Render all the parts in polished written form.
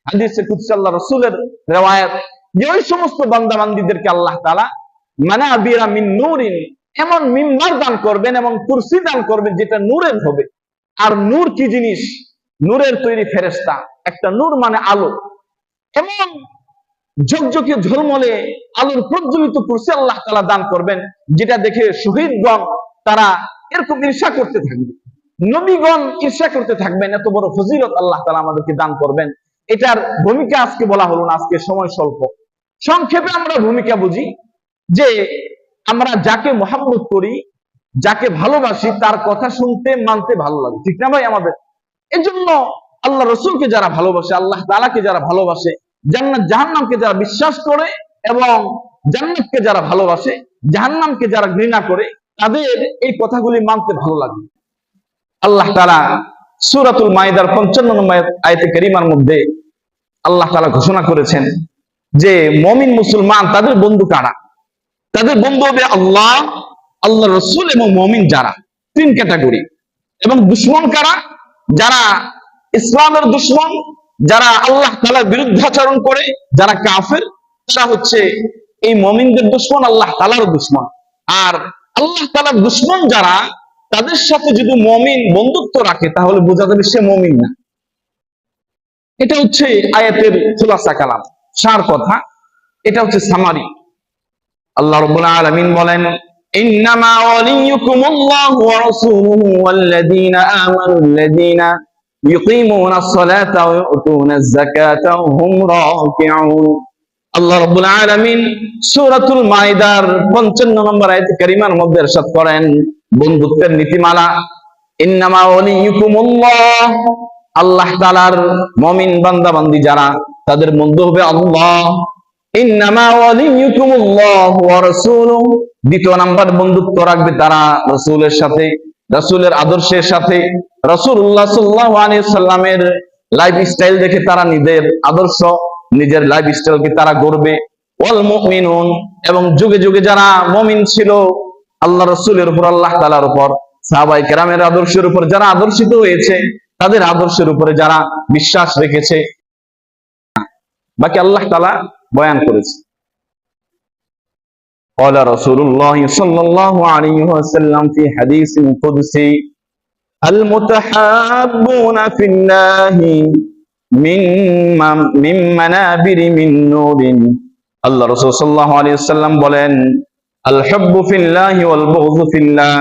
হাদিসে কুদসি আল্লাহ রাসূলের riwayat যে ওই সমস্ত বান্দা বান্দীদেরকে আল্লাহ তাআলা মানাবিরা মিন নূরিন এমন মিম্বার দান করবেন এবং কুরসি দান করবেন যেটা নূরের হবে। আর নূর কি জিনিস? নূরের তৈরি ফেরেশতা। একটা নূর মানে আলো। এমন ঝকঝকে ঝলমলে আলোর প্রজ্বলিত কুরসি আল্লাহ তাআলা দান করবেন যেটা দেখে শহীদগণ তারা এরকম ঈর্ষা করতে থাকবে, নবীগণ ঈর্ষা করতে থাকবেন। এত বড় ফজিলত আল্লাহ তাআলা আমাদেরকে দান করবেন। এটার ভূমিকা আজকে বলা হলো না, আজকে সময় স্বল্প। সংক্ষেপে আমরা ভূমিকা বুঝি যে আমরা যাকে মহব্বত করি, যাকে ভালোবাসি, তার কথা শুনতে মানতে ভালো লাগে, ঠিক না ভাই? আমাদের এই জন্য আল্লাহ রসুলকে যারা ভালোবাসে, আল্লাহ তাআলাকে যারা ভালোবাসে, জান্নাত জাহান্নামকে যারা বিশ্বাস করে এবং জান্নাতকে যারা ভালোবাসে, জাহান্নামকে যারা ঘৃণা করে, তাদের এই কথাগুলি মানতে ভালো লাগে। আল্লাহ তাআলা সূরাতুল মাইদার 55 নম্বর আয়াতে কারিমার মধ্যে আল্লাহ তাআলা ঘোষণা করেছেন যে মুমিন মুসলমান তাদের বন্ধু কারা? তাদের বন্ধু হবে আল্লাহ, আল্লাহ রসুল এবং মুমিন যারা, তিন ক্যাটাগরি। এবং দুশমন কারা? যারা ইসলামের দুশমন, যারা আল্লাহ তাআলার বিরুদ্ধাচরণ করে, যারা কাফের, তারা হচ্ছে এই মুমিনদের দুশমন, আল্লাহ তাআলার দুশমন। আর আল্লাহ তাআলার দুশমন যারা, তাদের সাথে যদি মুমিন বন্ধুত্ব রাখে তাহলে বোঝা যাবে সে মুমিন না। এটা হচ্ছে আয়াতের খুলাসা কালাম, সার কথা। এটা হচ্ছে সামারি। আল্লাহ রাব্বুল আলামিন বলেন, ইন্নামা ওয়ালিয়ুকুমুল্লাহু ওয়া রাসূলুহু ওয়াল্লাযীনা আমানুল্লাযীনা ইউকিমুনাস সালাতা ওয়া ইউতুনাজ যাকাতা ওয়া হুম রাকিউন। আল্লাহ রাব্বুল আলামিন সূরাতুল মাইদার 55 নম্বর আয়াত কারিমার মধ্যে ইরশাদ করেন বন্ধুত্বের নীতিমালা, ইন্নামা ওয়ালিয়ুকুমুল্লাহ, আল্লাহ তাআলার মুমিন বান্দা বান্দি যারা, তাদের বন্ধু হবে আল্লাহ। ইন্নামা ওয়ালিয়ুকুমুল্লাহু ওয়া রাসূলুহু, দ্বিতীয় নাম্বার বন্ধুত্ব রাখবে তারা রাসূলের সাথে, রাসূলের আদর্শের সাথে। রাসূলুল্লাহ সাল্লাল্লাহু আলাইহি সাল্লামের লাইফস্টাইল দেখে তারা নিজের আদর্শ, নিজের লাইফস্টাইলকে তারা গড়বে। ওয়াল মুমিনুন, এবং যুগে যুগে যারা মুমিন ছিল আল্লাহ রাসূলের উপর, আল্লাহ তাআলার উপর, সাহাবায়ে কেরামের আদর্শের উপর যারা আদর্শিত হয়েছে, তাদের আদর্শের উপরে যারা বিশ্বাস রেখেছে, বাকি আল্লাহ তাআলা বয়ান করেছে। قال رسول الله صلى الله عليه وسلم في حديث قدسي المتحابون في الله من منابر من نور। আল্লাহ রাসূল সাল্লাল্লাহু আলাইহি ওয়াসাল্লাম বলেন, আল হুব্বু ফিল্লাহি ওয়াল বুগযু ফিল্লাহ,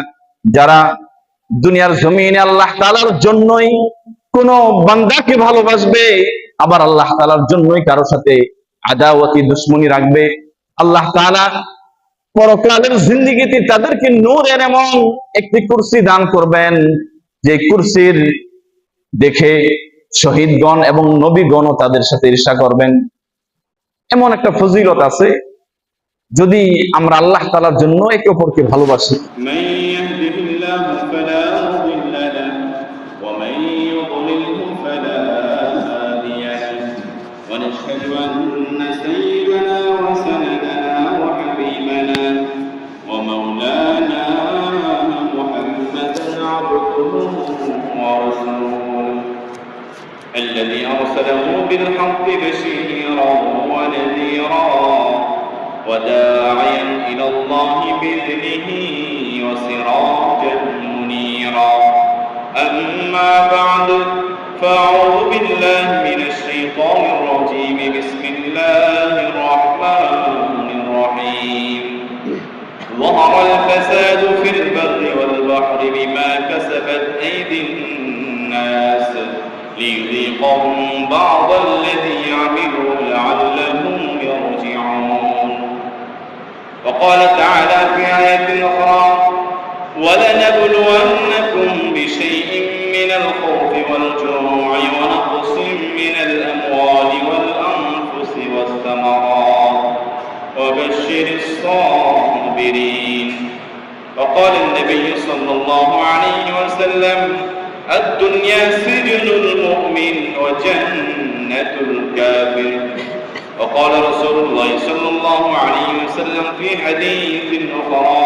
যারা দুনিয়ার জমিনে আল্লাহ তাআলার জন্যই কোন বান্দাকে ভালোবাসবে, আবার আল্লাহ তাআলার জন্যই কারো সাথে আদাওয়াতি দুশমনি রাখবে, আল্লাহ তাআলা পরকালের জিন্দেগিতে তাদেরকে নূরের এমন একটি কুরসি দান করবেন যে কুরসির দেখে শহীদগণ এবং নবীগণও তাদের সাথে ঈর্ষা করবেন। এমন একটা ফজিলত আছে যদি আমরা আল্লাহ তাআলার জন্য একে অপরকে ভালোবাসি। ونشهد أن سيدنا وسندنا وحبيبنا ومولانا محمدا عبده ورسوله الذي أرسله بالحق بشيرا ونذيرا وداعيا إلى الله بإذنه وسراجا منيرا. أما بعد، فأعوذ بالله من الشيطان الرجيم. بسم الله الرحمن الرحيم. ظهر الفساد في البر والبحر بما كسبت أيدي الناس ليذيقهم بعض الذي عملوا لعلهم يرجعون. وقال تعالى في آية أخرى: ولنبلونكم بشيء من الخوف والجوع ونقص من الأموال والأنفس والثمرات وبشر الصابرين. وقال النبي صلى الله عليه وسلم: الدنيا سجن المؤمن وجنة الكافر. وقال رسول الله صلى الله عليه وسلم في حديث أخرى: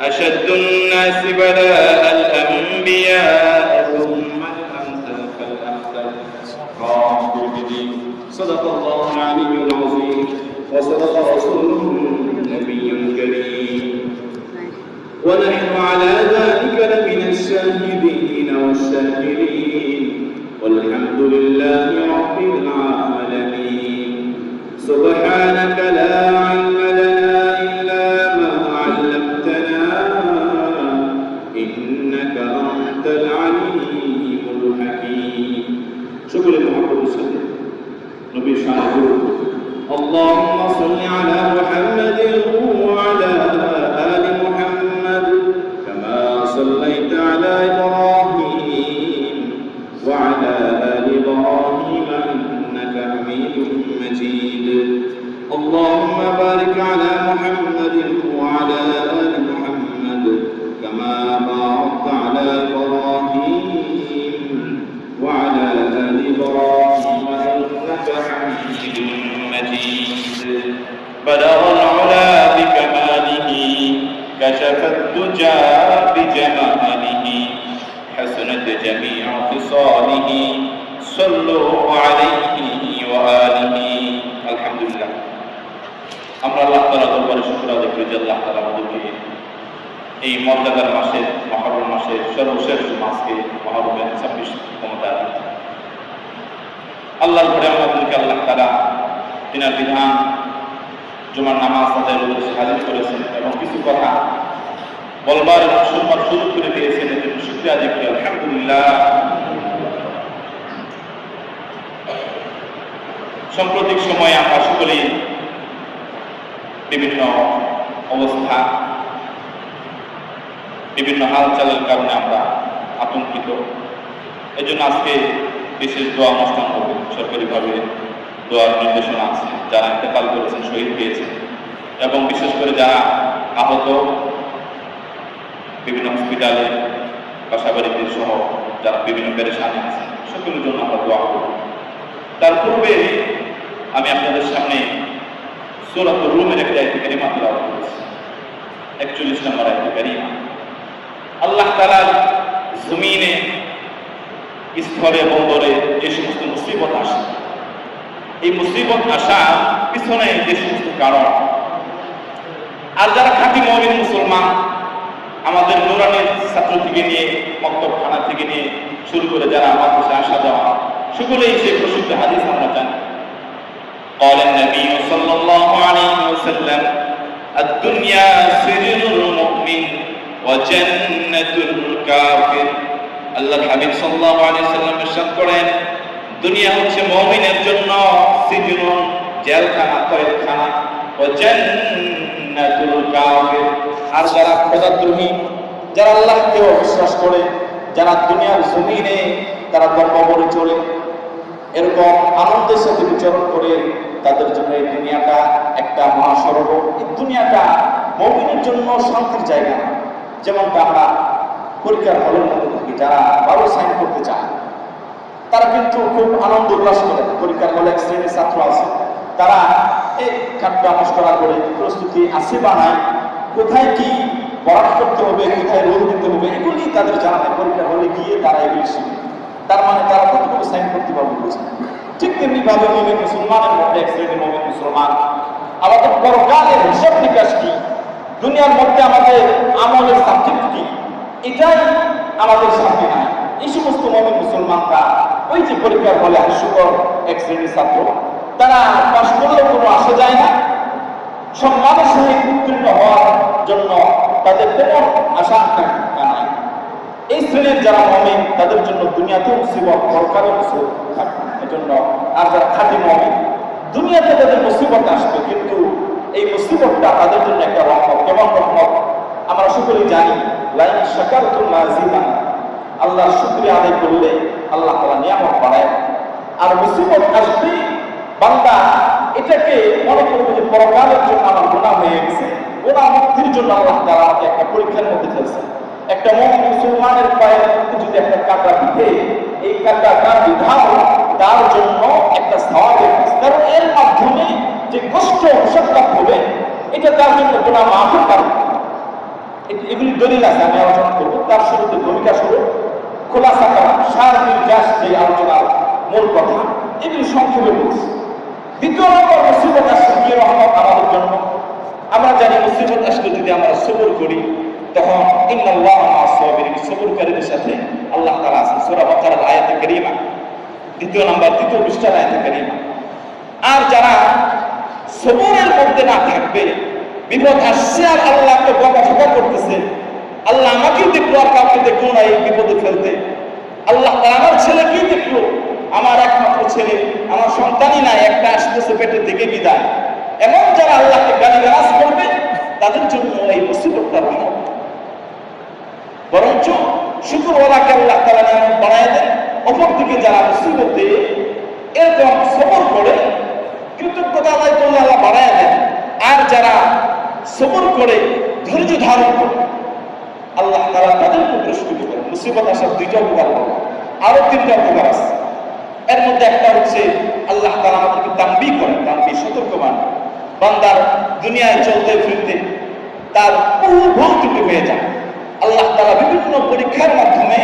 أشد الناس بلاء الأنبياء ثم الأمثل فالأمثل. رواه الترمذي. صدق الله العلي العظيم وصدق رسوله النبي الكريم ونحن على ذلك لمن الشاهدين والشاكرين والحمد لله رب العالمين سبحانك لا علم لنا إلا ما علمتنا إنك أنت العليم الحكيم شكرا محمد صلى نبي شاهد اللهم صل على محمد وعلى آل محمد كما صليت على إبراهيم وعلى آل إبراهيم إنك حميد مجيد اللهم بارك على محمد وعلى آل محمد كما باركت على إبراهيم وعلى آل إبراهيم إنك حميد مجيد بلغ العلا بكماله كشف الدجى بجماله حسنت جميع خصاله صلوا عليه وآله الحمد لله আমরা আল্লাহ তাআলার দরবারে শুকর আদায় করি যে আল্লাহ তাআলা আমাদেরকে এই মর্যাদার মাসে মুহররম মাসের সর্বশেষ মাসকে মুহররমের 26তম তারিখ আল্লাহর ঘরে আমাদেরকে আল্লাহ তাআলা তিনার বিধান জুমার নামাজ আদায়ের উদ্দেশ্যে হাজির করেছেন এবং কিছু কথা বলবার এবং শুনবার সুযোগ করে দিয়েছেন এর জন্য শুকরিয়া আদায় করি আলহামদুলিল্লাহ। সাম্প্রতিক সময়ে আমরা সকলেই বিভিন্ন অবস্থা বিভিন্ন হালচালের কারণে আমরা আতঙ্কিত। এজন্য আজকে বিশেষ দোয়া অনুষ্ঠান হবে, সরকারিভাবে দোয়ার নির্দেশনা আছে। যারা ইন্তেকাল করেছেন, শহীদ হয়েছেন এবং বিশেষ করে যারা আহত বিভিন্ন হসপিটালে বাসাবাড়িতে সহ যারা বিভিন্ন পেরেশানি আছে সকলের জন্য আমরা দোয়া করব। তার পূর্বে আমি আপনাদের সামনে সূরাতুর রুমের একটা আয়াত কারিমা তেলাওয়াত করেছি, 41 নম্বর আয়াত কারিমা। আল্লাহ তাআলা জমিনে স্থলে বন্দরে যে সমস্ত মুসিবত আসে, এই মুসিবত আসা পিছনে যে সমস্ত কারণ, আর যারা খাঁটি মুমিন মুসলমান আমাদের নুরানির ছাত্র থেকে নিয়ে মক্তবখানা থেকে নিয়ে শুরু করে যারা মাদ্রাসায় আসা যাওয়া সকলেই সেই প্রসিদ্ধ হাদিস আমরা জানি। قال النبي صلى الله عليه وسلم الدنيا سجن المؤمن وجنة الكافر। আল্লাহর হাবিব সাল্লাল্লাহু আলাইহি ওয়াসাল্লাম ইরশাদ করেন, দুনিয়া হচ্ছে মুমিনের জন্য সিজনুন, জেলখানা, কয়েদখানা, ও জান্নাতুল কাফির, আর যারা খোদাদ্রোহী, যারা আল্লাহকে অবিশ্বাস করে, যারা দুনিয়ার জমিনে তারা ধর্মাবলী চলে, এরকম আনন্দের সাথে বিচরণ করে, তাদের জন্য এই দুনিয়াটা একটা মহাসড়ক। এই দুনিয়াটা মুমিনের জন্য শান্তির জায়গা। যেমনটা আমরা পরীক্ষার হলের মধ্যে থাকি, যারা ভালো সাইন করতে চায় তারা কিন্তু খুব আনন্দ উল্লাস করে। পরীক্ষার হলে এক শ্রেণীর ছাত্র আছে, তারা এই ঠাট্টা মশকরা করে প্রস্তুতি আসে বানায়, কোথায় কি পড়াশ করতে হবে, কোথায় রোল দিতে হবে, এগুলি তাদের জানা নেই। পরীক্ষার হলে গিয়ে তারা এগুলি শিখে, তার মানে তারা কতটুকু সাইন করতে পারবে বুঝে। ঠিক তেমনি ভাবে মুমিন মুসলমানের মধ্যে এক শ্রেণীর মুমিন মুসলমান, আমাদের পরকালের হিসাব নিকাশ কি, দুনিয়ার মধ্যে আমাদের আমলের সাবজেক্ট কি, এটাই আমাদের সামনে নাই। এই সমস্ত মুমিন মুসলমানরা ওই যে পরীক্ষার হলে হাস্যকর এক শ্রেণীর ছাত্র, তারা পাশ করলেও কোনো আসা যায় না, সম্মানের সহিত উত্তীর্ণ হওয়ার জন্য তাদের তেমন আশা আকাঙ্ক্ষা নাই। এই শ্রেণীর যারা মুমিন তাদের জন্য দুনিয়াতেও মুসিবত, পরকালেও মুসিবত থাকবে। এজন্য আর যারা খাঁটি মুমিন, দুনিয়াতে তাদের মুসিবত আসবে, কিন্তু এই মুসিবতটা তাদের জন্য একটা রহমত। কেমন রহমত? আমরা সকলেই জানি, লাইন শাকারতুম লাযিদান, আল্লাহর শুকরিয়া আদায় করলে আল্লাহ তাআলা নিয়ামত বাড়ায়। আর মুসিবত আসবে, বান্দা এটাকে মনে করবে যে পরকালের জন্য আমার গুনাহ হয়ে গেছে, গুনাহ মুক্তির জন্য আল্লাহ তাআলা আমাকে একটা পরীক্ষার মধ্যে ফেলছে। একটা মুমিন মুসলমানের পায়ের মধ্যে যদি একটা কাঁটা বিধে, এই কাঁটাটা বিধাও তার জন্য একটা সওয়াবের কাজ, কারণ এর মাধ্যমে যে কষ্ট মুশাক্কাত হবে এটা তার জন্য গুনাহ মাফের কারণ। এগুলি দলিল আছে, আমি আলোচনা করবো। তার শুরুতে ভূমিকা শুরু, খোলাসা করা, সার নির্যাস যে আলোচনার মূল কথা, এগুলি সংক্ষেপে বলছি। দ্বিতীয় নম্বর মুসিবত আসলে কি রহমত আমাদের জন্য। আমরা জানি মুসিবত আসলে যদি আমরা সবর করি তখন ইন্নাল্লাহা মা'আস সাবিরিন, সবরকারীদের সাথে আল্লাহ তাআলা আছেন। সূরা বাকারার আয়াতে কারীমা, দ্বিতীয় পৃষ্ঠার আয়াতে কারীমা। আর যারা সবরের মধ্যে না থাকবে, বিপদ আসছে আর আল্লাহকে বকাঝকা করতেছে, আল্লাহ আমাকেই দেখলো আর কাউকে দেখলো না এই বিপদে ফেলতে, আল্লাহ আমার ছেলেকেই দেখলো, আমার একমাত্র ছেলে, আমার সন্তানই নাই, একটা আসতেছে পেটের দিকে বিদায়, এমন যারা আল্লাহকে গালিগালাজ করবে তাদের জন্য এই মুসিবতটা রহমত। বরঞ্চ শুকরওয়ালাকে আল্লাহ তাআলা নিয়ামত বাড়ায় দেন। অপরদিকে যারা মুসিবতে এরকম সবর করে কৃতজ্ঞতা আদায় করলে আল্লাহ বাড়ায় দেন। আর যারা সবর করে ধৈর্য ধারণ করে আল্লাহ তাআলা তাদেরকে পুরস্কৃত করেন। মুসিবত আসার দুইটা উপকার হবে, আরো তিনটা উপকার আছে। এর মধ্যে একটা হচ্ছে আল্লাহ তাআলা আমাদেরকে তানবীহ করেন, সতর্কবান। বান্দার দুনিয়ায় চলতে ফিরতে তার বহু ভুল ত্রুটি হয়ে যায়। আল্লাহ তাআলা বিভিন্ন পরীক্ষার মাধ্যমে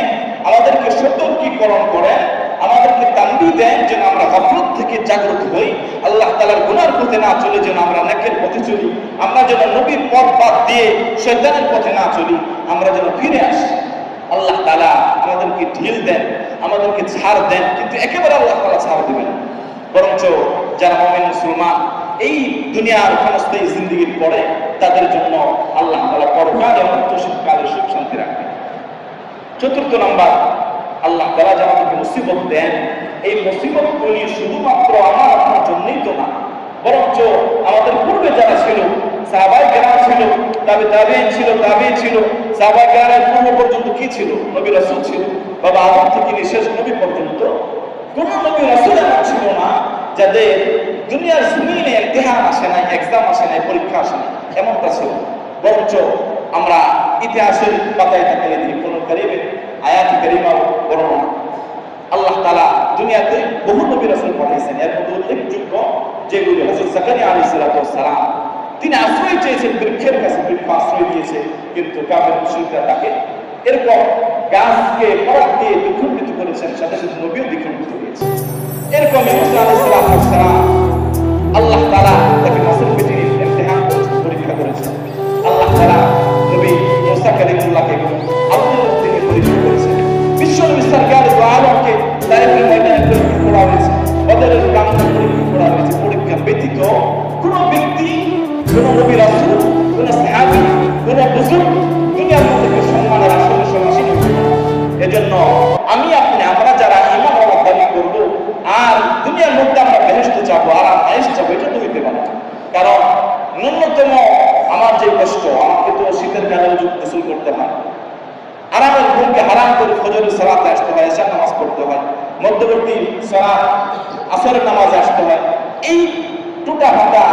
আমাদেরকে সতর্কীকরণ করেন, আমাদেরকে তানবীহ দেন যেন আমরা গাফলত থেকে জাগ্রত হই, আল্লাহ তাআলার গুনার পথে না চলে যেন আমরা নেকের পথে চলি, আমরা যেন নবীর পথ বাদ দিয়ে শয়তানের পথে না চলি, আমরা যেন ফিরে আসি। আল্লাহ তাআলা আমাদেরকে ঢিল দেন, আমাদেরকে ছাড় দেন, কিন্তু একেবারে আল্লাহ তাআলা ছাড় দিবেন। বরঞ্চ যারা মুমিন মুসলমান এই দুনিয়ার ক্ষণস্থায়ী জিন্দেগির পরে তাদের জন্য আল্লাহ তাআলা পরকাল এবং উত্তরকালের সুখ শান্তি রাখবেন। চতুর্থ নাম্বার, আল্লাহ তাআলা যে আমাদেরকে মুসিবত দেন, এই মুসিবতগুলি শুধুমাত্র আমার আপনার জন্যই তো না, বরঞ্চ আমাদের পূর্বে যারা ছিল, সাহাবায়ে কেরাম ছিল, তাবেঈন ছিল, সাহাবায়ে কেরামের পূর্ব পর্যন্ত কি ছিল? নবী রাসূল ছিল। বাবা আদম থেকে শেষ নবী পর্যন্ত কোন নবী রাসূল এমন ছিল না যাদের দুনিয়ার জমিনে ইমতিহান আসে নাই, এক্সাম আসে নাই, পরীক্ষা আসে নাই, এমনটা ছিল। বরঞ্চ আমরা ইতিহাসের পাতায় তাকালে দেখি কোন কারিমে আয়াতে কারিমা বর্ণনা আল্লাহ তাআলা দুনিয়াতে বহু নবী রাসূল পাঠিয়েছেন। এর মধ্যে উল্লেখযোগ্য যেগুলি হযরত জাকারিয়া আলাইহিস সালাম, তিনি আশ্রয় চেয়েছেন বৃক্ষের কাছে, বৃক্ষ আশ্রয় দিয়েছে, কিন্তু কাফের মুশরিকরা তাকে এরকম গাছকে পরাগ দিয়ে দ্বিখণ্ডিত করেছেন, সাথে সাথে নবীও দ্বিখণ্ডিত হয়েছে। এরকম মুসা আলাইহিস সালাম আল্লাহ তাআলা তাকে মাসুম বেটির ইমতিহান করেছেন, পরীক্ষা করেছেন। আল্লাহ তাআলা নবী মুসা কালিমুল্লাহকে আব্দুল্লাহ থেকে পরীক্ষা করেছেন। বিশ্বনবী সরকার দু আলমকে তায়েফের ময়দানে পরীক্ষা করা হয়েছে, বদরের প্রান্তরে পরীক্ষা করা হয়েছে। পরীক্ষা ব্যতীত কোন ব্যক্তি, কোন নবী রাসূল, কোন সাহাবী, কোন বুজুর্গ দুনিয়ার মধ্যে সম্মানের আসলে সমাসীন হবে না। এজন্য আমরা যারা ঈমান ওয়ালা দাবি করব আর দুনিয়ার মধ্যে আমরা বেহেশতে যাবো আর আয়েশ যাবো, এটা তো হইতে পারে না। কারণ ন্যূনতম আমার যে কষ্ট, আমাকে তো শীতের কালে গোসল করতে হয়, আরামের ঘুমকে হারাম করে ফজরের সালাতে আসতে হয়, এশার নামাজ পড়তে হয়, মধ্যবর্তী সালাত আসরের নামাজে আসতে হয়। এই টুটা ফাটা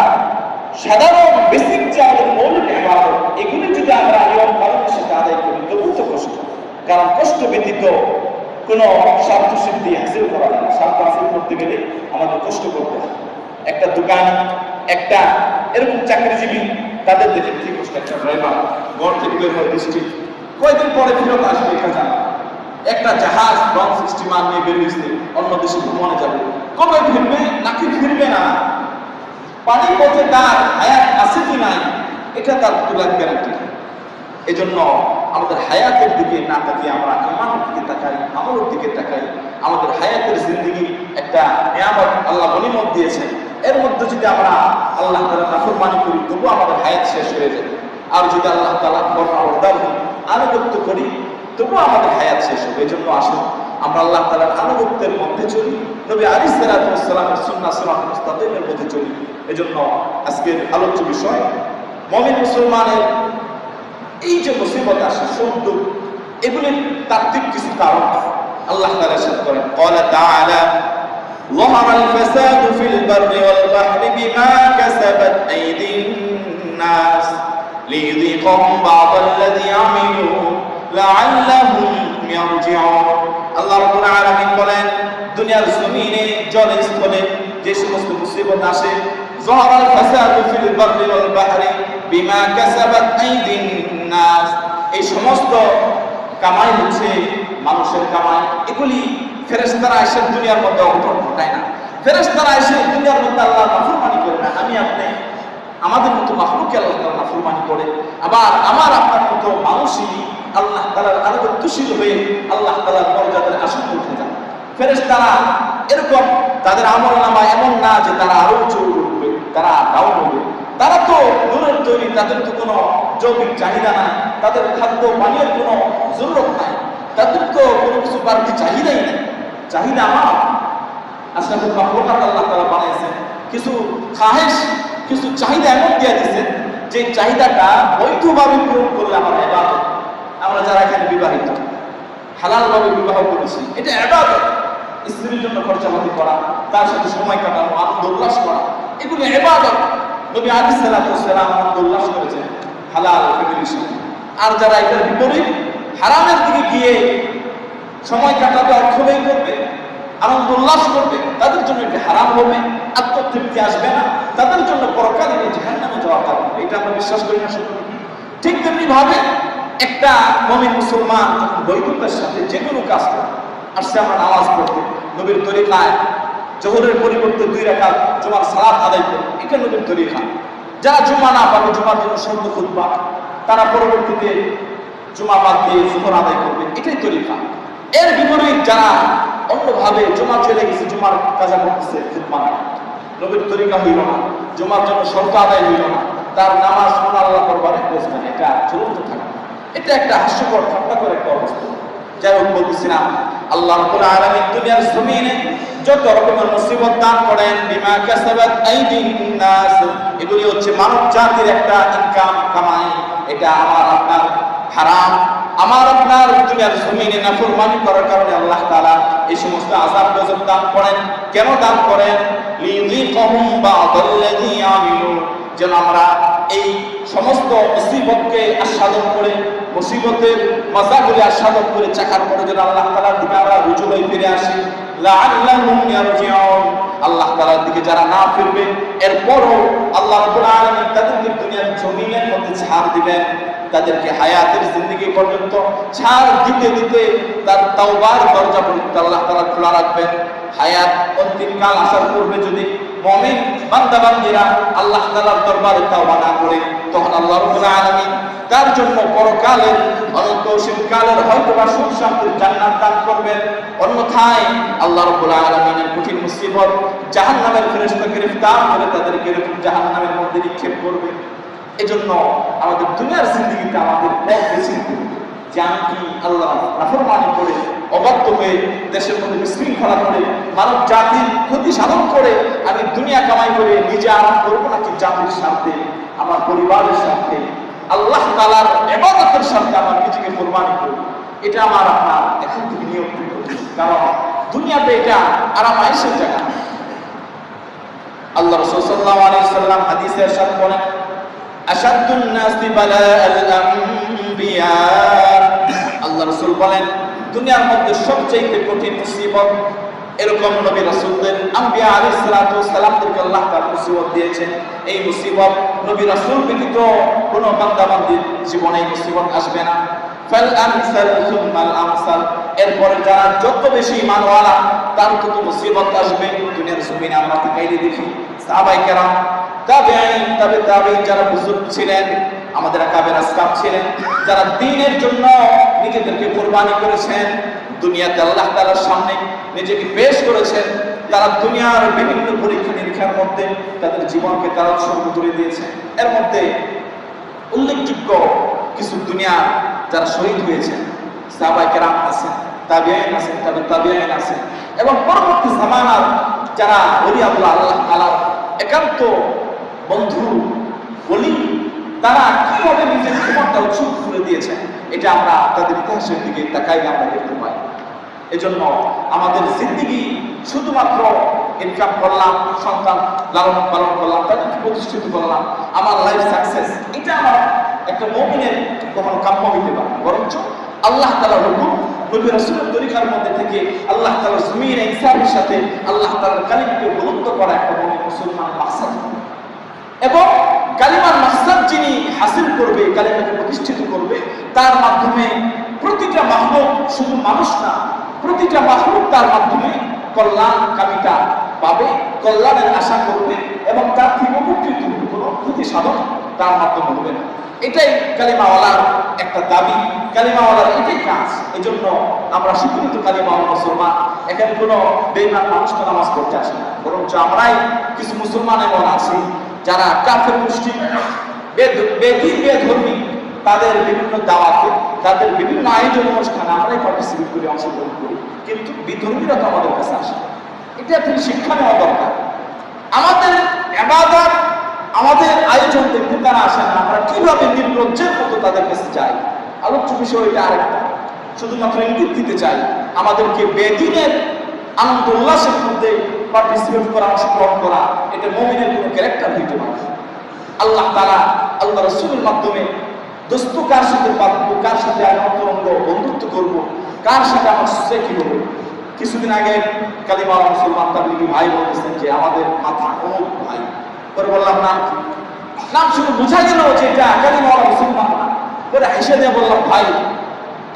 সাধারণ বেসিক যে আমাদের মৌলিক ইবাদত, এগুলি যদি আমরা নিয়ম পালনের সাথে আদায় করি তবু তো কষ্ট। কারণ কষ্ট ব্যতীত কোনো স্বার্থ সিদ্ধি হাসিল করা যায় না। স্বার্থ হাসিল করতে গেলে আমাদের কষ্ট করতে হয়। একটা দোকান, একটা এরকম চাকরিজীবী, তাদের দেখে কি কষ্ট। একটা ড্রাইভার ঘর থেকে বের হয় বৃষ্টি, কয়েকদিন পরে ফেরত আসবে এটা জানা। একটা জাহাজ লঞ্চ স্টিমার নিয়ে বের হয়েছে অন্য দেশে ভ্রমণে যাবে, কবে ফিরবে নাকি ফিরবে না, পানির পথে তার হায়াত আছে কি নাই, এটা তার তুলার গ্যারান্টি। এজন্য আমাদের হায়াতের দিকে না তাকিয়ে আমরা ঈমানের দিকে তাকাই, আমলের দিকে তাকাই। আমাদের হায়াতের জিন্দেগি একটা নিয়ামত আল্লাহ গনিমত দিয়েছেন, এর মধ্যে যদি আমরা আল্লাহ তাআলার নাফরমানি করি তবু আমাদের হায়াত শেষ হয়ে যায়। আর যদি আল্লাহ তাআলার ফরমান আনুগত্য করি তবু আমাদের হায়াত শেষ হবে। এজন্য আসুন আমরা আল্লাহ তাআলার আনুগত্যের মধ্যে চলি, নবী আলাইহিস সালাতু ওয়াস সালামের সুন্নাহ সিরাতুল মুস্তাকিমের মধ্যে চলি। এজন্য আজকের আলোচ্য বিষয় মুমিন মুসলমানের এই যে মুসিবত আসে, সুখ দুঃখ, এগুলির তাত্ত্বিক কিছু কারণ আল্লাহ তাআলা ইরশাদ করেন। ক্বালা তাআলা যাহারাল ফাসাদু ফিল বাররি ওয়াল বাহরি বিমা কাসাবাত আইদিন নাস লিযিকাহুম বা'দাল্লাযী আমিলু লাআল্লাহুম ইয়ারজিউন। আল্লাহ রাব্বুল আলামিন বলেন, দুনিয়ার জমিনে জলে স্থলে যে সমস্ত মুসিবত আসে, যাহারাল ফাসাদু ফিল বাররি ওয়াল বাহরি বিমা কাসাবাত আইদিন নাস, এই সমস্ত কামাই হচ্ছে মানুষের কামাই। এগুলি ফেরেশতারা এসে দুনিয়ার মধ্যে অঘটন ঘটায় না, ফেরেশতারা এসে দুনিয়ার মধ্যে আল্লাহর নাফরমানি করে না, আমি আপনি আমাদের মতো মাখলুককে আল্লাহ তাআলা নাফরমানি করে, আবার আমার আপনার মতো মানুষই আল্লাহ তাআলার আনুগত্যশীল হয়ে আল্লাহ তাআলার মর্যাদার আসনে উঠে যায়। ফেরেশতারা এরকম, তাদের আমলনামা এমন না যে তারা আরো উঁচু উঠবে, তারা ডাউন হবে। তারা তো নূরের তৈরি, তাদের তো কোনো যৌগিক চাহিদা নাই, তাদের খাদ্য পানীয়ের কোনো জরুরত নাই, তাদের তো কোনো কিছু বাড়তি চাহিদাই নেই। চাহিদা আমার আশরাফুল মাখলুকাত আল্লাহ তাআলা বানাইছেন, কিছু খাহেশ, কিছু চাহিদা এমন দিয়ে দিয়েছেন যে চাহিদাটা বৈধভাবে পূরণ করলে আমার ইবাদত। আমরা যারা এখানে বিবাহিত, হালালভাবে বিবাহ করেছি, এটা ইবাদত। স্ত্রীর জন্য খরচাপাতি করা, তার সাথে সময় কাটানো, আনন্দ উল্লাস করা, এগুলো ইবাদত। নবী আলাইহিস সালাতু ওয়াস সালাম আনন্দ উল্লাস করেছেন হালাল ফ্যামিলির সাথে। আর যারা এটার বিপরীত হারামের দিকে গিয়ে সময় কাটাবে, অর্থ ব্যয় করবে, আনন্দ উল্লাস করবে, তাদের জন্য এটা হারাম হবে, আত্মতৃপ্তি আসবে না, তাদের জন্য পরকালে জাহান্নামে যাওয়ার কারণ। এটা আমরা বিশ্বাস করি না শুধু। ঠিক তেমনি ভাবে একটা মুমিন মুসলমান বৈধতার সাথে যে কোনো কাজ করে, আর সে আমরা নামাজ পড়বে নবীর তরিকায়, জোহরের পরিবর্তে 2 রাকাত জুমার সালাত আদায় করবে, এটা নবীর তরিকা। যারা জুমা না পাবে, জুমার জন্য শর্ত খুতবা, তারা পরবর্তীতে জুমা বাদ দিয়ে জোহর আদায় করবে, এটাই তরিকা। এর বিপরীত যারা অন্যভাবে জুমা চলে গেছে, জুমার কাজা করতেছে, খুতবা না, নবীর তরিকা হইল না, জুমার জন্য শর্ত আদায় হইল না, তার নামাজ আল্লাহ দরবারে বসবে না, এটা চলতে থাকে। এটা একটা হাস্যকর ঠাট্টাকর একটা অবস্থা। যাই হোক, বলতেছিলাম আল্লাহ রাব্বুল আলামিন দুনিয়ার জমিনে যত রকমের মুসিবত দান করেন, বিমা কাসাবাত আইদিন নাস, এগুলি হচ্ছে মানব জাতির একটা ইনকাম কামাই। এটা আমার আপনার হারাম, আমার আপনার দুনিয়ার জমিনে নাফরমানি করার কারণে আল্লাহ তাআলা এই সমস্ত আযাব গজব দান করেন। কেন দান করেন? লিযিকাহুম বা'দাল্লাযী আমিলু, যেন আমরা এই সমস্ত মুসিবতকে আস্বাদন করে, মুসিবতের মজাগুলি আস্বাদন করে চাখার পরে যেন আল্লাহ তাআলার দিকে আমরা রুজু হয়ে ফিরে আসি। লাআল্লাহুম ইয়ারজিউন, আল্লাহ তাআলার দিকে যারা না ফিরবে, এরপরও আল্লাহ রাব্বুল আলামিন তাদেরকে দুনিয়ার জমিনের মধ্যে ছাড় দিবেন, তাদেরকে হায়াতের জিন্দেগি পর্যন্ত ছাড় দিতে দিতে তার তাওবার দরজা পর্যন্ত আল্লাহ তাআলা খোলা রাখবেন। হায়াত অন্তিমকাল আসার পূর্বে যদি মুমিন বান্দা-বান্দীরা আল্লাহ তাআলার দরবারে তাওবা না করে, তখন আল্লাহ রাব্বুল আলামিন তার জন্য পরকালের অনন্ত অসীমকালের হয়তোবা সুখ শান্তির জান্নাত দান করবেন। অন্যথায় আল্লাহ রাব্বুল আলামিনের কঠিন মুসিবত, জাহান্নামের ফেরেশতা গ্রেফতার করে তাদেরকে এরকম জাহান্নামের মধ্যে নিক্ষেপ করবে। এজন্য আমাদের দুনিয়ার জিন্দেগিতে আমাদের পথ বেছে নিতে হবে যে আমি কি আল্লাহ নাফরমানি করে, অবাধ্য হয়ে, দেশের মধ্যে বিশৃঙ্খলা করে, মানব জাতির ক্ষতি সাধন করে আমি দুনিয়া কামাই করে নিজে আরাম করবো, নাকি জাতির স্বার্থে, আমার পরিবারের স্বার্থে, আল্লাহ তাআলার ইবাদতের স্বার্থে আমার নিজেকে কোরবানি করব। এটা আমার আপনার এখন থেকে নিয়ম করতে হবে, কারণ দুনিয়াতে এটা আরামায়েশের জায়গা। আল্লাহ রাসূল সাল্লাল্লাহু আলাইহি ওয়াসাল্লাম হাদিসে ইরশাদ করেন, আশাদ্দুন নাসি বালাআল আমবিয়া, আল্লাহ রাসূল বলেন দুনিয়ার মধ্যে সবচেয়ে কঠিন মুসিবত এরকম নবী রাসূলদের, আম্বিয়া আলাইহিস সালাতু ওয়াস সালামদেরকে আল্লাহ তাআলা মুসিবত দিয়েছেন। এই মুসিবত নবী রাসূল ব্যতীত কোনো বান্দা-বান্দীর জীবনে এই মুসিবত আসবে না। ফাল আমসাল সুম্মাল আমসাল, এরপরে যারা যত বেশি ঈমানওয়ালা তার তত মুসিবত আসবে। দুনিয়ার জমিনে আমরা তাকাইলে দেখি সাহাবায়ে কেরাম, তাবেঈন, তাবেঈন যারা বুজুর্গ ছিলেন, আমাদের আকাবের আসহাব ছিলেন, যারা দ্বীনের জন্য নিজেদেরকে কুরবানি করেছেন, দুনিয়াতে আল্লাহ তাআলার সামনে নিজেকে পেশ করেছেন, তারা দুনিয়ার বিভিন্ন পরীক্ষা নিরীক্ষার মধ্যে তাদের জীবনকে তারা উৎসর্গ করে দিয়েছেন। এর মধ্যে উল্লেখযোগ্য কিছু দুনিয়ার যারা শহীদ হয়েছেন, সাহাবায়ে কেরাম আছেন, তাবেঈন আছেন, তাবেঈন আছেন, এবং পরবর্তী জামানার যারা ওলিয়াউল্লাহ, আল্লাহ তাআলার একান্ত বন্ধু ওলি, তারা কিভাবে নিজের জীবনটা উৎসর্গ করে দিয়েছেন, এটা আমরা তাদের ইতিহাসের দিকে তাকাইলে আমরা দেখতে পাই। এজন্য আমাদের জিন্দেগি শুধুমাত্র ইনকাম করলাম, সন্তান লালন পালন করলাম, তাদেরকে প্রতিষ্ঠিত করলাম, আমার লাইফ সাকসেস, এটা আমার একটা মুমিনের কখনো কাম্য হইতে পারে। বরঞ্চ আল্লাহ তাআলার হুকুম, নবী রাসূলের তরিকার মধ্যে থেকে আল্লাহ তাআলার জমিনে ইনসাফের সাথে আল্লাহ তাআলার কালিমাকে বুলন্দ করা একটা মুমিন মুসলমানের মাকসাদ। এবং কালিমার মাকসাদ যিনি হাসিল করবে, কালিমাকে প্রতিষ্ঠিত করবে, তার মাধ্যমে প্রতিটা মাখলুক, শুধু মানুষ না, প্রতিটা মাখলুক তার মাধ্যমে কল্যাণ কামিতা পাবে, কল্যাণের আশা করবে এবং তার থেকে উপকৃত হবে, কোনো ক্ষতি সাধন তার মাধ্যমে হবে না। এটাই কালিমাওয়ালার একটা দাবি, কালিমাওয়ালার এটাই কাজ। এই জন্য আমরা স্বীকৃত কালিমাওয়ালা মুসলমান। এখানে কোনো বেঈমান মানুষ তো নামাজ পড়তে আসে না, বরঞ্চ আমরাই কিছু মুসলমান এমন আছি যারা কাফের মুশরিক বেধর্মী, তাদের বিভিন্ন দাওয়াতে, তাদের বিভিন্ন আয়োজন অনুষ্ঠানে আমরাই পার্টিসিপেট করি, অংশগ্রহণ করি, কিন্তু বিধর্মীরা তো আমাদের কাছে আসে। এটা থেকে শিক্ষা নেওয়া দরকার। আমাদের ইবাদত, আমাদের আয়োজন দেখতে তারা আসে না, আমরা কিভাবে নির্লজ্জের মতো তাদের কাছে যাই। আলোচ্য বিষয় এটা আরেকটা, শুধুমাত্র ইঙ্গিত দিতে চাই আমাদেরকে বেদিনের আনন্দ উল্লাসের মধ্যে পার্টিসিপেট করা, অংশগ্রহণ করা, এটা মুমিনের কোনো ক্যারেক্টার হইতে পারে। আল্লাহ তাআলা আল্লাহ রাসূলের মাধ্যমে দোস্ত কার সাথে পাবো, কার সাথে অন্তরঙ্গ বন্ধুত্ব করবো, কার সাথে আমার সোসাইটি হবে। কিছুদিন আগে কালিমাওয়ালা মুসলমান তাবলীগী ভাই বলতেছেন যে আমাদের মাথা অমুক ভাই, পরে বললাম নাম কি, নাম শুনে বোঝা গেল যে এটা কালিমাওয়ালা মুসলমান না। পরে হেসে দিয়ে বললাম ভাই,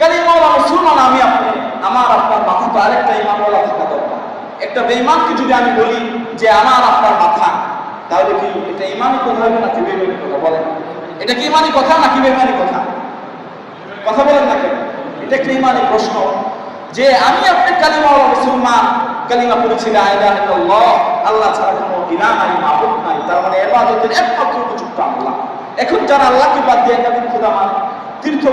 কালিমাওয়ালা মুসলমান আমি আপনি, আমার আপনার মাথা তো আরেকটা ইমানওয়ালা থাকা দরকার। একটা বেঈমানকে যদি আমি বলি যে আমার আপনার মাথা, তাহলে কি এটা ইমানি কথা হবে নাকি বেঈমানি কথা? বলেন, এটা কি ইমানি কথা নাকি বেঈমানি কথা? কথা বলেন না কেন? এটা একটা ইমানি প্রশ্ন যে আমি আপনি কালিমাওয়ালা মুসলমান, কালিমা পড়েছি লা ইলাহা ইল্লাল্লাহ, আল্লাহ ছাড়া কোনো ইলাহ নাই, মাবুদ নাই, তার মানে ইবাদতের একমাত্র উপযুক্ত আল্লাহ। এখন যারা আল্লাহকে বাদ দিয়ে একাধিক খোদা মানে, তীর্থ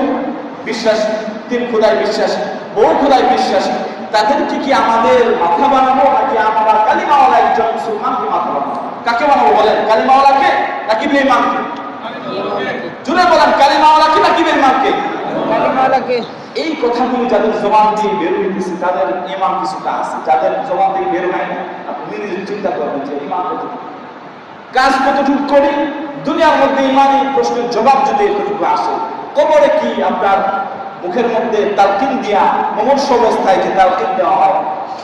বিশ্বাসী, তিন খোদায় বিশ্বাসী, বহু খোদায় বিশ্বাসী, তাদেরকে কি আমাদের মাথা বানাবো নাকি আমরা কালিমাওয়ালা একজন মুসলমানকে মাথা বানাবো? কাকে বানাবো বলেন, কালিমাওয়ালাকে নাকি বেঈমানকে? জুড়ে বলেন, কালিমাওয়ালাকে নাকি বেঈমানকে? কালিমাওয়ালাকে। এই কথাগুলো যাদের জবান দিয়ে বের হইতেছে তাদের ইমান কিছুটা আছে, যাদের জবান দিয়ে বের হয় না আপনি নিজে চিন্তা করবেন যে ইমান কতটুকু, কাজ কতটুকু করি। দুনিয়ার মধ্যে ইমানি প্রশ্নের জবাব যদি এতটুকু আসে, কবরে কি আপনার মুখের মধ্যে তালকিন দিয়া মুমূর্ষু অবস্থায় যে তালকিন দেওয়া হয়,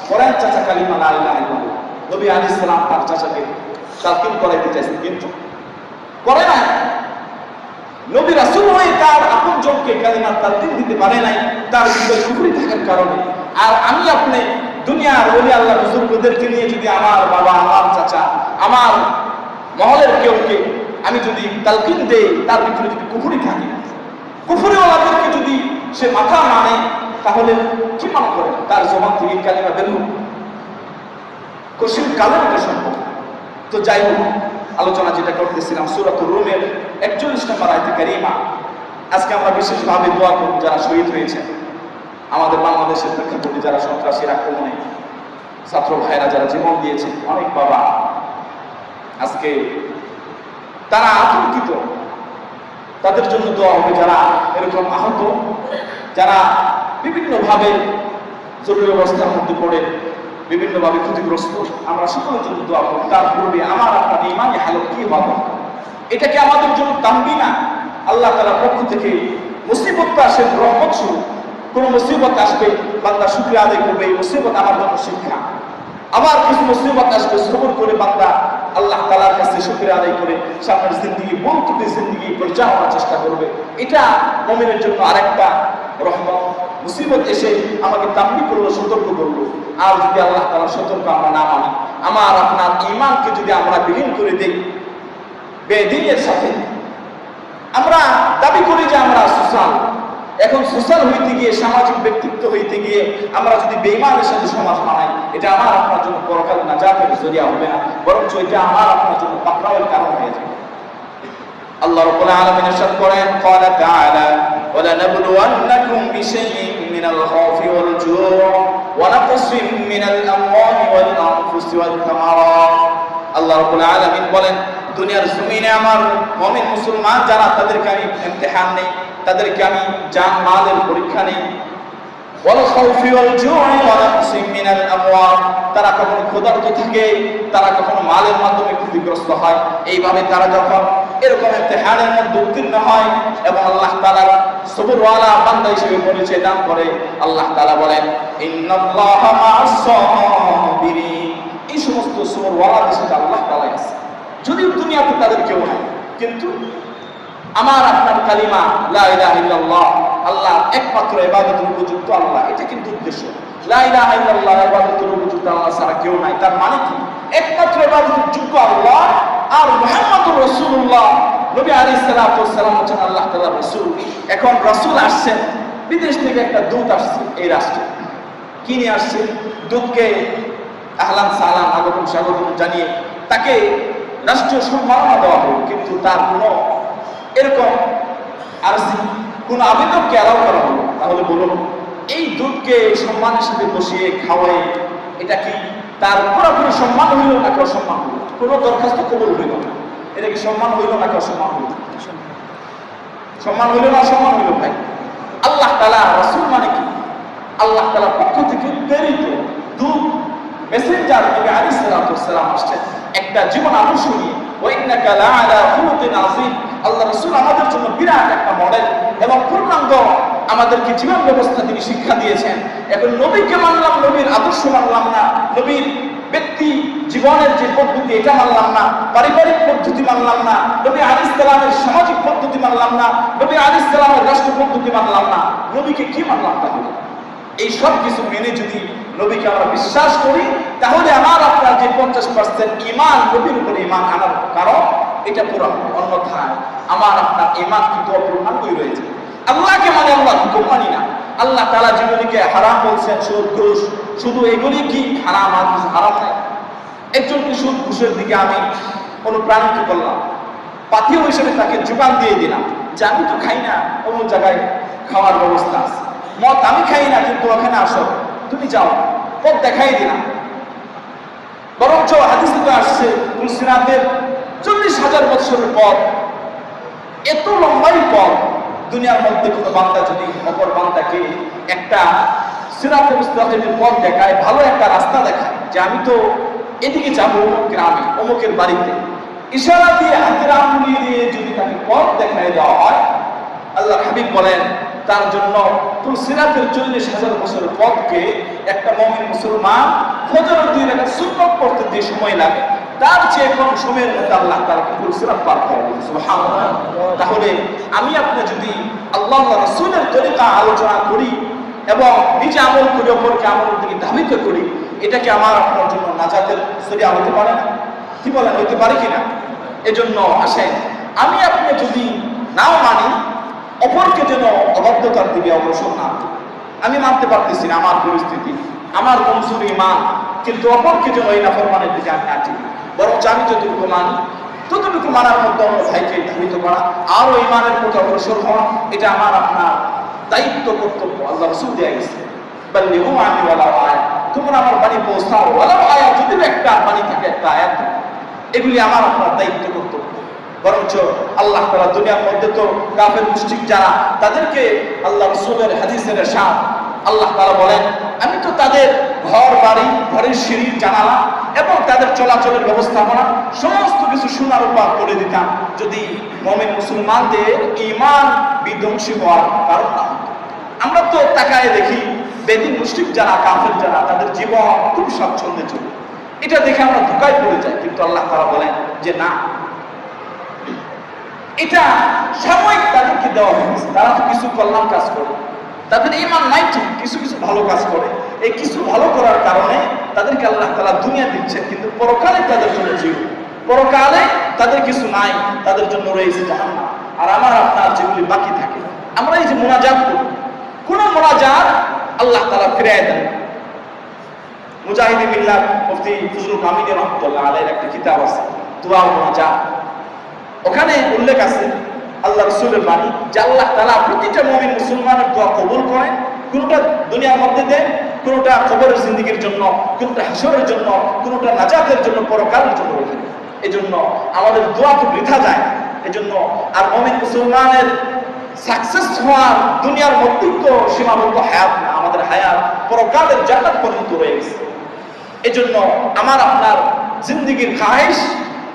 করেন চাচা কালিমা লা ইলাহা ইল্লাল্লাহ, নবী আলাইহিস সালাম তার চাচাকে তালকিন করাইতে চাইছেন কিন্তু করে না। নবী রাসূল হয়ে তার আপনজনকে কালিমার তালকিন দিতে পারে নাই, তার ভিতরে কুফরি থাকার কারণে। আর আমি আপনি দুনিয়ার ওলি আল্লাহ বুজুর্গদেরকে নিয়ে যদি আমার বাবা, আমার চাচা, আমার মহলের কেউকে আমি যদি তালকিন দেই, তার ভিতরে যদি কুফরি থাকে, কুফরিওয়ালাদেরকে যদি সে মাথা মানে, তাহলে কি মনে করে তার জবান থেকে কালিমা বের হোক? কঠিন কালের একটা সম্ভব। তো যাই হোক, আলোচনা যেটা করতেছিলাম সূরাতুর রুমের 41 নম্বর আয়াতে কারিমা। আজকে আমরা বিশেষভাবে দোয়া করব যারা শহীদ হয়েছে, আমাদের বাংলাদেশের প্রেক্ষাপটে যারা সন্ত্রাসীর আক্রমণে ছাত্র ভাইরা যারা জীবন দিয়েছে, অনেক বাবা আজকে তারা আতঙ্কিত, তাদের জন্য দোয়া হবে। যারা এরকম আহত, যারা বিভিন্নভাবে জরুরি অবস্থার মধ্যে পড়ে বিভিন্নভাবে ক্ষতিগ্রস্ত, আমরা সকলের জন্য দোয়া করব। তার পূর্বে আমার আপনার ইমানি হালত কি হওয়া দরকার? এটা কি আমাদের জন্য তাম্বি না? আল্লাহ তাআলার পক্ষ থেকে মুসিবত আসে রহমত স্বরূপ। কোন মুসিবত আসবে, বান্দা শুকরিয়া আদায় করবে, এই মুসিবত আমার জন্য শিক্ষা। আবার কিছু মুসিবত আসবে, সবর করে বান্দা আল্লাহ তাআলার কাছে শুকরিয়া আদায় করে সামনের জিন্দেগি, বলতে জিন্দেগি পরিচালনার চেষ্টা করবে। এটা মুমিনের জন্য আরেকটা রহমত। মুসিবত এসে আমাকে তাম্বি করলো, সতর্ক করলো। আর যদি আল্লাহ তাআলার সতর্ক আমরা না মানি, আমার আপনার ঈমানকে যদি আমরা বিলীন করে দেই বেদিনের সাথে, আমরা দাবি করি যে আমরা সোশ্যাল, এখন সোশ্যাল হইতে গিয়ে, সামাজিক ব্যক্তিত্ব হইতে গিয়ে আমরা যদি বেঈমানের সাথে সমাজ বানাই, এটা আমার আপনার জন্য পরকালে নাজাতের জরিয়া হবে না, বরঞ্চ এটা আমার আপনার জন্য পাকড়াওয়ের কারণ হয়ে যাবে। আল্লাহ রাব্বুল আলামিন ইরশাদ করেন, ক্বালা তাআলা ওয়া লানাবলুওয়ান্নাকুম বিশাইইন মিনাল খাউফি ওয়াল জু'i ওয়া নাকসিম মিনাল আমওয়ালি ওয়াল আনফুসি ওয়াত থামারাত। আল্লাহ রাব্বুল আলামিন বলেন, দুনিয়ার জমিনে আমার মুমিন মুসলমান যারা, তাদেরকে আমি ইমতিহান নেই, তাদেরকে আমি জান মালের পরীক্ষা নেই। ওয়াল খাউফি ওয়াল জু'i ওয়া নাকসিম মিনাল আমওয়াল, তারা কখনো ক্ষুধার্ত থাকে, তারা কখনো মালের মাধ্যমে ক্ষতিগ্রস্ত হয়। এইভাবে তারা যখন এরকম ইমতিহানের মধ্যে উত্তীর্ণ হয় এবং আল্লাহ তাআলার সবরওয়ালা বান্দা হিসেবে পরিচয় দান করে, আল্লাহ তাআলা বলেন, ইন্নাল্লাহা মা'আস সাবিরিন। এই সমস্ত সবরওয়ালাদের সাথে আল্লাহ তাআলা আছে, যদিও দুনিয়াতে তাদের কেউ নাই, কিন্তু আমার আপনার কালিমা লা ইলাহা ইল্লাল্লাহ, আল্লাহ একমাত্র ইবাদতের উপযুক্ত আল্লাহ, এটা কিন্তু উদ্দেশ্য। লা ইলাহা ইল্লাল্লাহ, ইবাদতের উপযুক্ত আল্লাহ ছাড়া কেউ নাই। তার মানে কি? একমাত্র ইবাদতের যোগ্য আল্লাহ আর মুহাম্মদুর রাসূলুল্লাহ। নবী আলাইহিস সালাতু ওয়াস সালাম হচ্ছেন আল্লাহ তাআলার রাসূল। এখন রাসূল আসছেন, বিদেশ থেকে একটা দূত আসছে এই রাষ্ট্রে। কি নিয়ে আসছে? দূতকে আহলান সালাম আগমন স্বাগতম জানিয়ে তাকে রাষ্ট্রীয় সম্মাননা দেওয়া হলো, কিন্তু তার কোনো এরকম আরজি কোনো আবেদনকে অ্যালাউ করা হলো। তাহলে বলুন, এই দূতকে সম্মানের সাথে বসিয়ে খাওয়াই, এটা কি তার পুরোপুরি সম্মান হইল নাকি অসম্মান হইল? কোনো দরখাস্ত কবুল হইল না, এটা কি সম্মান হইল নাকি অসম্মান হইল? সম্মান হইল না অসম্মান হইল? ভাই, আল্লাহ তাআলা রাসূল মানে কি? আল্লাহ তাআলার পক্ষ থেকে প্রেরিত দূত, মেসেঞ্জার নবী আলাইহিস সালাতু ওয়াস সালাম আসছেন একটা জীবন আদর্শ নিয়ে। ওয়া ইন্নাকা লাআলা খুলুকিন আযীম। আল্লাহ রাসূল আমাদের জন্য বিরাট একটা মডেল এবং পূর্ণাঙ্গ আমাদেরকে জীবন ব্যবস্থা তিনি শিক্ষা দিয়েছেন। এখন নবীকে মানলাম, নবীর আদর্শ মানলাম না, নবীর ব্যক্তি জীবনের যে পদ্ধতি এটা মানলাম না, পারিবারিক পদ্ধতি মানলাম না, নবী আলাইহিস সালামের সামাজিক পদ্ধতি মানলাম না, নবী আলাইহিস সালামের রাষ্ট্র পদ্ধতি মানলাম না, নবীকে কি মানলাম? তাহলে এই সব কিছু মেনে যদি নবীকে আমরা বিশ্বাস করি, তাহলে আমার আপনার যে 50% ঈমান নবীর উপরে ঈমান আনার কারণ এটা পুরো। অন্যথায় আমার আপনার ঈমান কিন্তু অপূর্ণাঙ্গই রয়েছে। আল্লাহকে মানে আল্লাহর হুকুম মানি না। আল্লাহ তাআলা যেগুলিকে হারাম বলছেন, সুদ ঘুষ, শুধু এগুলি কি হারাম? আর কিছু হারাম নাই। একজনকে সুদ ঘুষের দিকে আমি অনুপ্রাণিত করলাম, পাথেয় হিসেবে তাকে যোগান দিয়ে দিলাম যে আমি তো খাই না, অন্য জায়গায় খাওয়ার ব্যবস্থা আছে। মদ আমি খাই না, কিন্তু ওখানে আসো, তুমি যাও, পথ দেখাই দিলাম। বরঞ্চ হাদিসে তো আসছে সিরাতের 40,000 বছরের পথ, এত লম্বাই পথ। দুনিয়ার মধ্যে কোনো বান্দা যদি অপর বান্দাকে একটা সিরাতে মুস্তাকিমের পথ দেখায়, ভালো একটা রাস্তা দেখায় যে আমি তো এদিকে যাবো অমুক গ্রামে, অমুকের বাড়িতে, ইশারা দিয়ে হাতের আঙুলি দিয়ে যদি তাকে পথ দেখায় দেওয়া হয়, আল্লাহ হাবিব বলেন তার জন্য সিরাতের 40,000 বছরের পথকে একটা মুমিন মুসলমান ফজরের 2 রাকাত সুন্নাত পড়তে যে সময় লাগে, তার চেয়ে কম সময়ের মধ্যে আল্লাহ তাআলাকে সিরাত পার করে দেন। সুবহানাল্লাহ। তাহলে আমি আপনি যদি আল্লাহ ওয়া রাসূলের তরিকা আলোচনা করি এবং নিজে আমল করে অপরকে আমলের দিকে ধাবিত করি, এটা কি আমার আপনার জন্য নাজাতের জরিয়া হতে পারে না? কি বলেন, হতে পারে কিনা? এজন্য আসেন, আমি আপনি যদি নাও মানি, অপরকে যেন অবাধ্যতার দিকে অগ্রসর না। আমি মানতে পারতেছি না, আমার পরিস্থিতি, আমার কমজোর ঈমান, কিন্তু অপরকে যেন এই নাফরমানের দিকে আমি না টিকি, বরং আমি যতটুকু মানি ততটুকু মানার মধ্যে অন্য ভাইকে ধাবিত করা, আরও ঈমানের প্রতি অগ্রসর হওয়া, এটা আমার আপনার দায়িত্ব, কর্তব্য। আল্লাহ রাসূল দিয়ে গেছে, বাল্লিগু আন্নী ওয়ালাউ আয়াত, তোমরা আমার বাণী পৌঁছাও, ওয়ালাউ আয়াত, যদি একটা বাণী থাকে, একটা আয়াত থাকে, এগুলি আমার আপনার দায়িত্ব, কর্তব্য। বরঞ্চ আল্লাহ তাআলা দুনিয়ার মধ্যে তো কাফের মুশরিক যারা, তাদেরকে আল্লাহ রাসূলের হাদিসের ইরশাদ, আল্লাহ তাআলা বলেন আমি তো তাদের ঘর বাড়ি, ঘরের সিঁড়ি, জানালা এবং তাদের চলাচলের ব্যবস্থাপনা সমস্ত কিছু সোনার উপর করে দিতাম, যদি মুমিন মুসলমানদের ঈমান বিধ্বংসী হওয়ার কারণ না হতো। আমরা তো তাকায় দেখি বেদিন মুশরিক যারা, কাফের যারা, তাদের জীবন খুব স্বাচ্ছন্দ্যে চলে, এটা দেখে আমরা ধোঁকায় পড়ে যাই। কিন্তু আল্লাহ তাআলা বলেন যে না, এটা সাময়িক তাদেরকে দেওয়া হয়েছে, তারা তো কিছু কল্যাণ কাজ করে, তাদের ঈমান নাই ঠিক, কিছু কিছু ভালো কাজ করে, এই কিছু ভালো করার কারণে তাদেরকে আল্লাহ তাআলা দুনিয়া দিচ্ছেন, কিন্তু পরকালে তাদের জন্য জীব, পরকালে তাদের কিছু নাই, তাদের জন্য রয়েছে জাহান্নাম। আর আমার আপনার যেগুলি বাকি থাকে, আমরা এই যে মুনাজাত করি, কোন মুনাজাত আল্লাহ তাআলা ফিরিয়ে দেন। মুজাহিদে মিল্লাত মুফতি ফজলুল কামিল রাহমাতুল্লাহ আলাইহির একটা কিতাব আছে, দোয়া ও মুনাজাত, ওখানে উল্লেখ আছে আল্লাহ রাসূলের বাণী যে আল্লাহ তাআলা প্রতিটা মুমিন মুসলমানের দোয়া কবুল করেন, কোনটা দুনিয়ার মধ্যে দেন, কোনটা কবরের জিন্দেগির জন্য, কোনটা হাসরের জন্য, কোনটা নাজাতের জন্য, পরকালের জন্য রেখে দেন। এজন্য আমাদের দোয়া তো বৃথা যায়। এজন্য আর মুমিন মুসলমানের সাকসেস হওয়ার দুনিয়ার মধ্যেই তো সীমাবদ্ধ হায়াত না, আমাদের হায়াত পরকালের জান্নাত পর্যন্ত রয়ে গেছে। এজন্য আমার আপনার জিন্দেগির খায়েশ,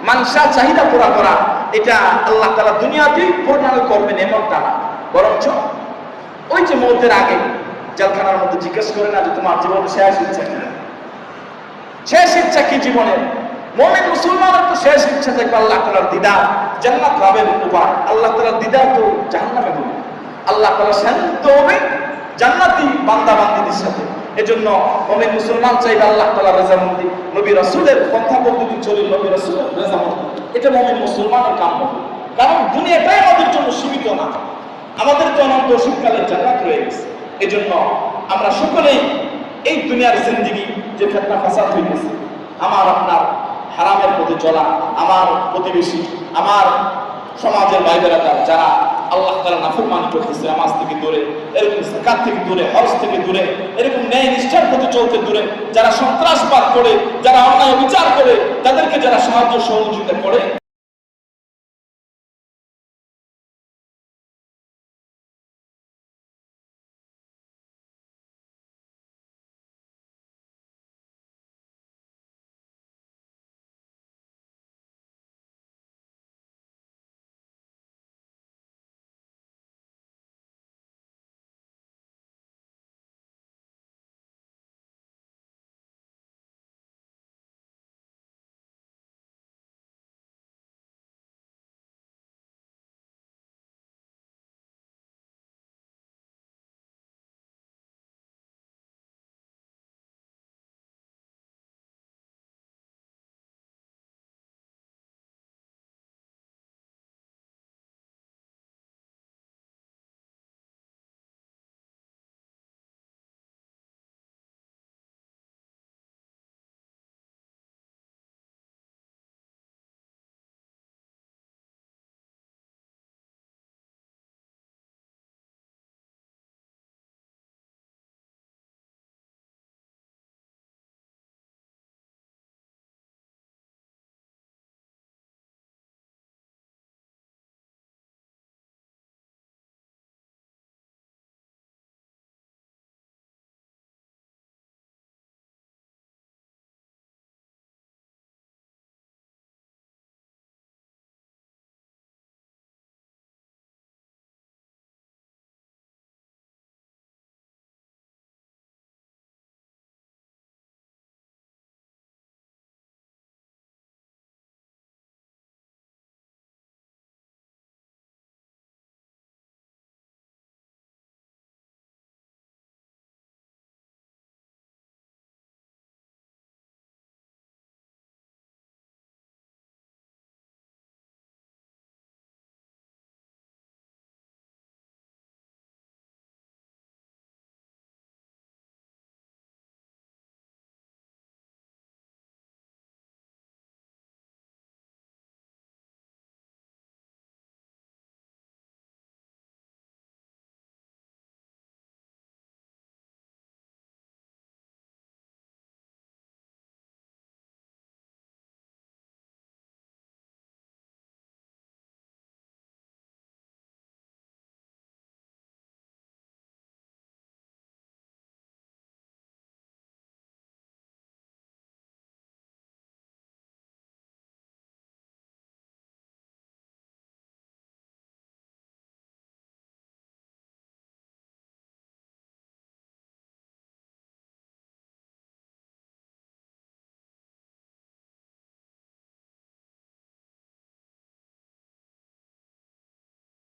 মানসা, চাহিদা পুরা করা, এটা আল্লাহ তাআলা দুনিয়াতেই পূর্ণ করবেন এমনটা না, বরঞ্চ ওই যে মৌতের আগে জেলখানার মধ্যে জিজ্ঞেস করে না যে তোমার জীবনে শেষ ইচ্ছা কি? শেষ ইচ্ছা কি জীবনের? মুমিন মুসলমানের তো শেষ ইচ্ছা থাকবে আল্লাহ তাআলার দিদার, জান্নাত লাভের উপায়। আল্লাহ তাআলার দিদার তো জাহান্নামে হবে, আল্লাহ তাআলা শান্ত হবে জান্নাতি বান্দা বান্দীদের সাথে, এজন্য মুমিন মুসলমান চাইবে আল্লাহ তাআলার রাজামন্দি, নবী রাসূলের পন্থা পদ্ধতি চলে নবী রাসূলের রাজামন্দি, এটা মুমিন মুসলমানের কাম্য। কারণ দুনিয়াটাই আমাদের জন্য সীমিত না, আমাদের তো অনন্ত অসীমকালের জান্নাত রয়ে গেছে। এজন্য আমরা সকলেই এই দুনিয়ার জিন্দেগি যে ফিতনা ফাসাদ হইতেছে, আমার আপনার হারামের পথে চলা, আমার প্রতিবেশী, আমার সমাজের ভাই বেরাদা যারা আল্লাহ তাআলা নাফরমানি করতেছে, নামাজ থেকে দূরে, এরকম যাকাত থেকে দূরে, হজ থেকে দূরে, এরকম ন্যায় নিষ্ঠার পথে চলতে দূরে, যারা সন্ত্রাসবাদ করে, যারা অন্যায় বিচার করে, তাদেরকে যারা সাহায্য সহযোগিতা করে,